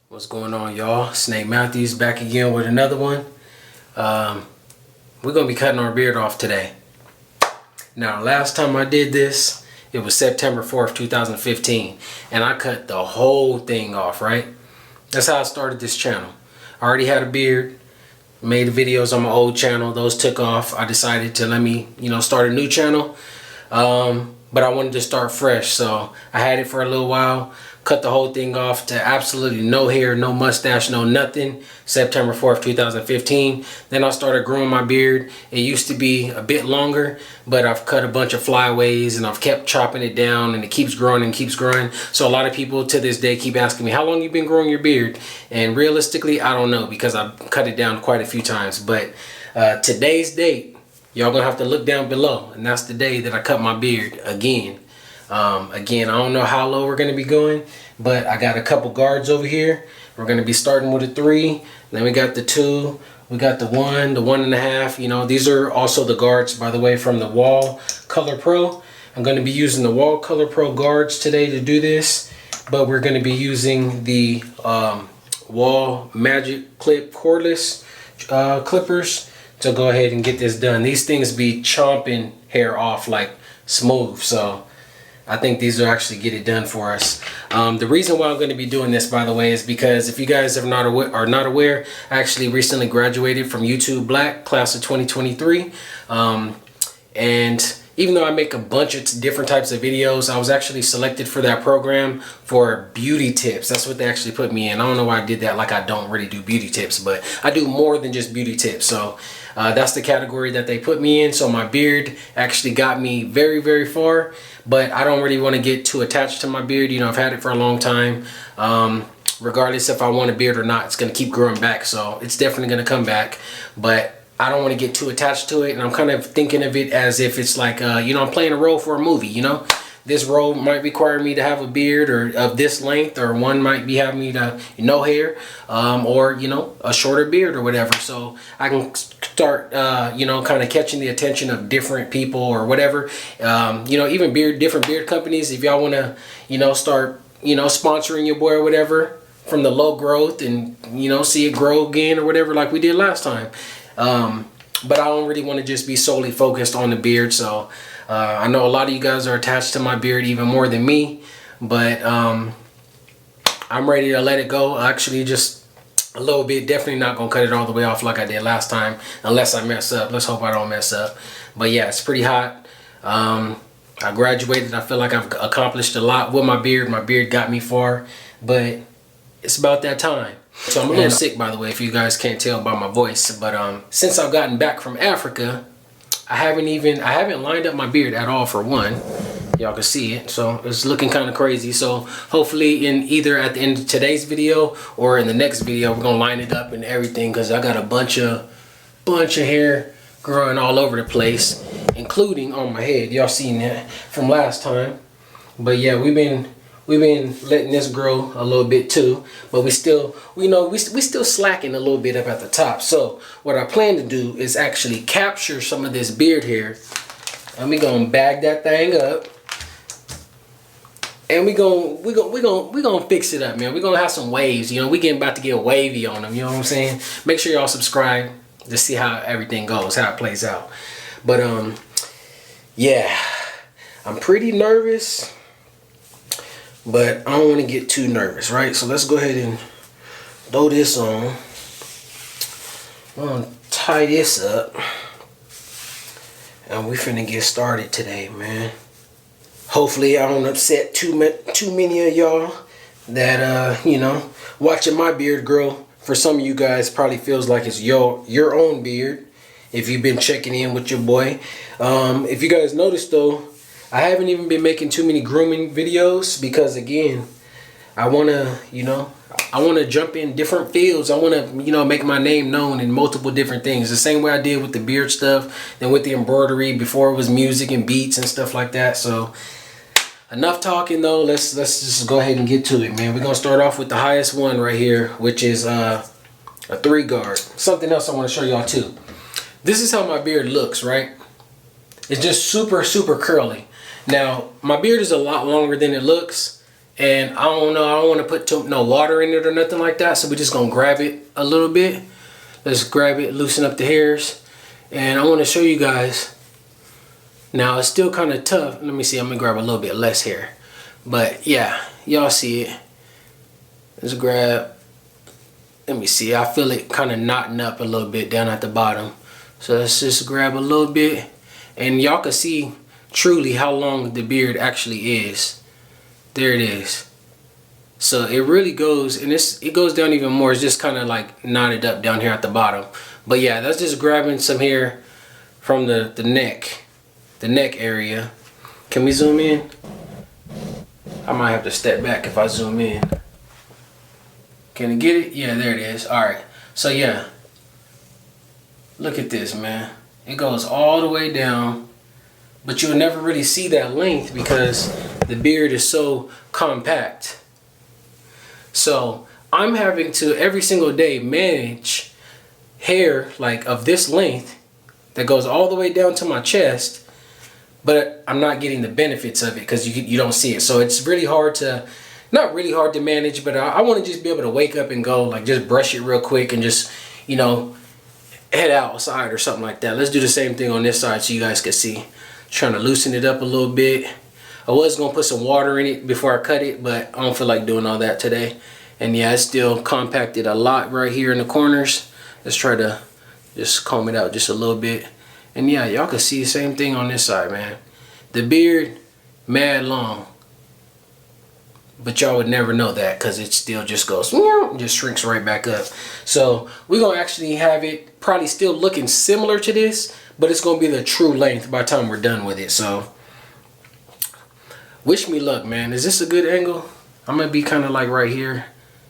What's going on, y'all? Snake Matthews back again with another one. We're gonna be cutting our beard off today. Now, last time I did this, it was September 4th, 2015, and I cut the whole thing off, right? That's how I started this channel. I already had a beard, made videos on my old channel. Those took off. I decided to start a new channel, but I wanted to start fresh, so I had it for a little while. Cut the whole thing off to absolutely no hair, no mustache, no nothing. September 4th, 2015. Then I started growing my beard. It used to be a bit longer, but I've cut a bunch of flyaways and I've kept chopping it down, and it keeps growing and keeps growing. So a lot of people to this day keep asking me, how long you been growing your beard? And realistically, I don't know, because I've cut it down quite a few times. But today's date, y'all gonna have to look down below, and that's the day that I cut my beard again. Again, I don't know how low we're going to be going, but I got a couple guards over here. We're going to be starting with a 3, then we got the 2, we got the 1, the 1.5. You know, these are also the guards, by the way, from the Wahl Color Pro. I'm going to be using the Wahl Color Pro guards today to do this, but we're going to be using the Wahl Magic Clip cordless clippers to go ahead and get this done. These things be chomping hair off like smooth, so I think these will actually get it done for us. The reason why I'm going to be doing this, by the way, is because if you guys are not aware, I actually recently graduated from YouTube Black, class of 2023. And even though I make a bunch of different types of videos, I was actually selected for that program for beauty tips. That's what they actually put me in. I don't know why I did that, like I don't really do beauty tips, but I do more than just beauty tips. So that's the category that they put me in. So my beard actually got me very, very far, but I don't really want to get too attached to my beard. You know, I've had it for a long time. Regardless if I want a beard or not, it's going to keep growing back. So it's definitely going to come back, but I don't want to get too attached to it. And I'm kind of thinking of it as if it's like, I'm playing a role for a movie, you know. This role might require me to have a beard or of this length, or one might be having me to no hair, or a shorter beard or whatever. So I can start kind of catching the attention of different people or whatever. Even different beard companies, if y'all want to start sponsoring your boy or whatever from the low growth, and see it grow again or whatever, like we did last time. But I don't really want to just be solely focused on the beard. So I know a lot of you guys are attached to my beard even more than me, but I'm ready to let it go. Actually, just a little bit. Definitely not gonna cut it all the way off like I did last time, unless I mess up. Let's hope I don't mess up. But yeah, it's pretty hot. I graduated. I feel like I've accomplished a lot with my beard. My beard got me far, but it's about that time. So I'm a little sick, by the way, if you guys can't tell by my voice. But since I've gotten back from Africa, I haven't lined up my beard at all, for one. Y'all can see it, so it's looking kind of crazy. So hopefully in either at the end of today's video or in the next video, we're gonna line it up and everything, because I got a bunch of hair growing all over the place, including on my head. Y'all seen that from last time. But yeah, we've been letting this grow a little bit too, but we still slacking a little bit up at the top. So what I plan to do is actually capture some of this beard hair, and we gonna bag that thing up, and we gonna fix it up, man. We're gonna have some waves. We about to get wavy on them. You know what I'm saying? Make sure y'all subscribe to see how everything goes, how it plays out. But yeah, I'm pretty nervous, but I don't want to get too nervous, right? So let's go ahead and throw this on. I'm gonna tie this up, and we finna get started today, man. Hopefully I don't upset too many of y'all that watching my beard grow. For some of you guys, probably feels like it's your own beard if you've been checking in with your boy. If you guys noticed though, I haven't even been making too many grooming videos, because again, I want to jump in different fields. I want to make my name known in multiple different things, the same way I did with the beard stuff and with the embroidery before it was music and beats and stuff like that. So enough talking though, let's just go ahead and get to it, man. We're gonna start off with the highest one right here, which is a 3 guard. Something else I want to show y'all too. This is how my beard looks, right? It's just super curly. Now, my beard is a lot longer than it looks, And I don't know, I don't want to put no water in it or nothing like that. So we're just gonna grab it a little bit. Let's grab it, loosen up the hairs. And I want to show you guys. Now it's still kind of tough. Let me see, I'm gonna grab a little bit less hair. But yeah, y'all see it. Let's grab, let me see, I feel it kind of knotting up a little bit down at the bottom. So let's just grab a little bit. And y'all can see truly how long the beard actually is. There it is. So it really goes, and it goes down even more. It's just kind of like knotted up down here at the bottom. But yeah, that's just grabbing some hair from the neck area. Can we zoom in? I might have to step back if I zoom in. Can you get it? Yeah, there it is. All right. So yeah, look at this, man. It goes all the way down, but you'll never really see that length because the beard is so compact. So I'm having to every single day manage hair like of this length that goes all the way down to my chest, but I'm not getting the benefits of it because you don't see it. So it's really hard to, not really hard to manage, but I want to just be able to wake up and go, like just brush it real quick and just, you know, head outside or something like that. Let's do the same thing on this side so you guys can see. Trying to loosen it up a little bit. I was gonna put some water in it before I cut it, but I don't feel like doing all that today. And yeah, it's still compacted a lot right here in the corners. Let's try to just comb it out just a little bit. And yeah, y'all can see the same thing on this side, man. The beard, mad long. But y'all would never know that because it still just goes, just shrinks right back up. So we're gonna actually have it probably still looking similar to this, but it's gonna be the true length by the time we're done with it. So wish me luck, man. Is this a good angle? I'm gonna be kind of like right here.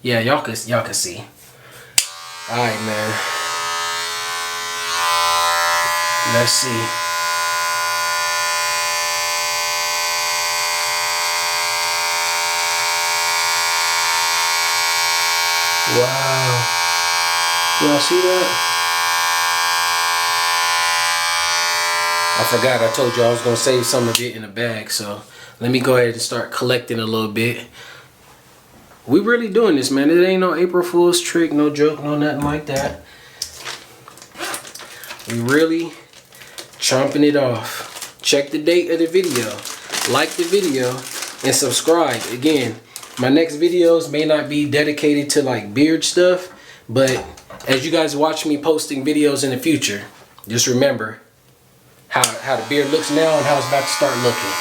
Yeah, y'all can see. All right, man. Let's see. Wow. Y'all see that? I forgot I told you I was gonna save some of it in a bag, so let me go ahead and start collecting a little bit. We really doing this, man. It ain't no April Fool's trick, no joke, no nothing like that. We really chomping it off. Check the date of the video, like the video, and subscribe. Again, my next videos may not be dedicated to like beard stuff, but as you guys watch me posting videos in the future, just remember how the beard looks now and how it's about to start looking.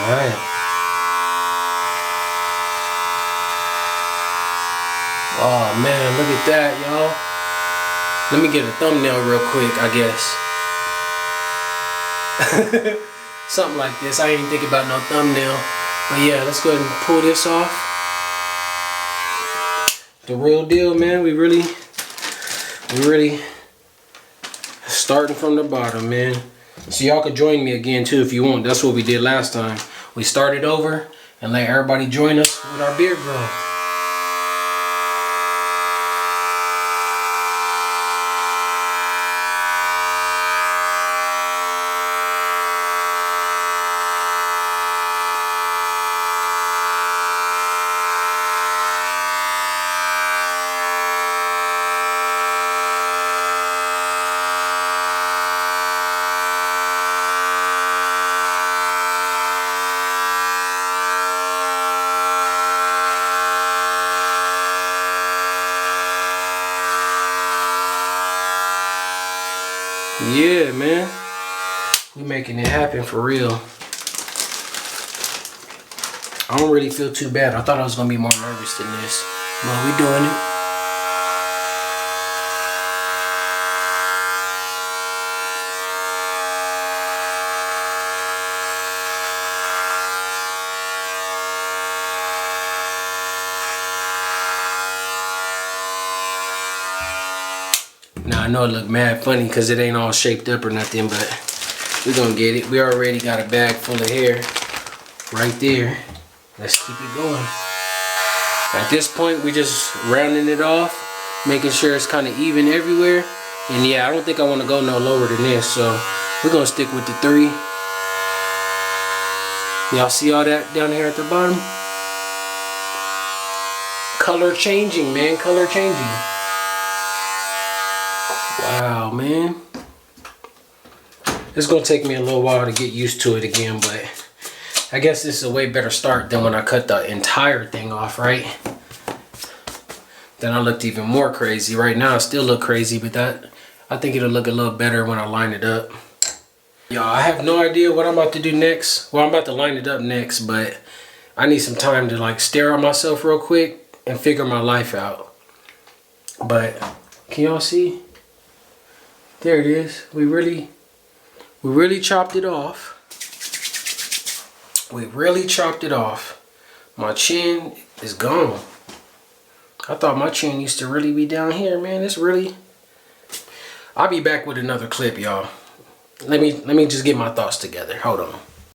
Alright. Oh man, look at that, y'all. Let me get a thumbnail real quick, I guess. Something like this. I ain't thinking about no thumbnail. But yeah, let's go ahead and pull this off. The real deal, man. We really starting from the bottom, man. So y'all could join me again too if you want. That's what we did last time. We started over and let everybody join us with our beard growth. Yeah, man. We making it happen for real. I don't really feel too bad. I thought I was gonna be more nervous than this, but we doing it. know it look mad funny because it ain't all shaped up or nothing, but we're gonna get it. We already got a bag full of hair right there. Let's keep it going. At this point, we just rounding it off, making sure it's kind of even everywhere. And yeah, I don't think I want to go no lower than this, so we're gonna stick with the 3. Y'all see all that down here at the bottom? Color changing, man, color changing. Wow, man. It's gonna take me a little while to get used to it again, but I guess this is a way better start than when I cut the entire thing off, right? Then I looked even more crazy. Right now I still look crazy, but I think it'll look a little better when I line it up. Y'all, I have no idea what I'm about to do next. Well, I'm about to line it up next, but I need some time to like stare at myself real quick and figure my life out. But can y'all see? There it is. We really chopped it off. We really chopped it off. My chin is gone. I thought my chin used to really be down here, man. It's really... I'll be back with another clip, y'all. Let me just get my thoughts together. Hold on.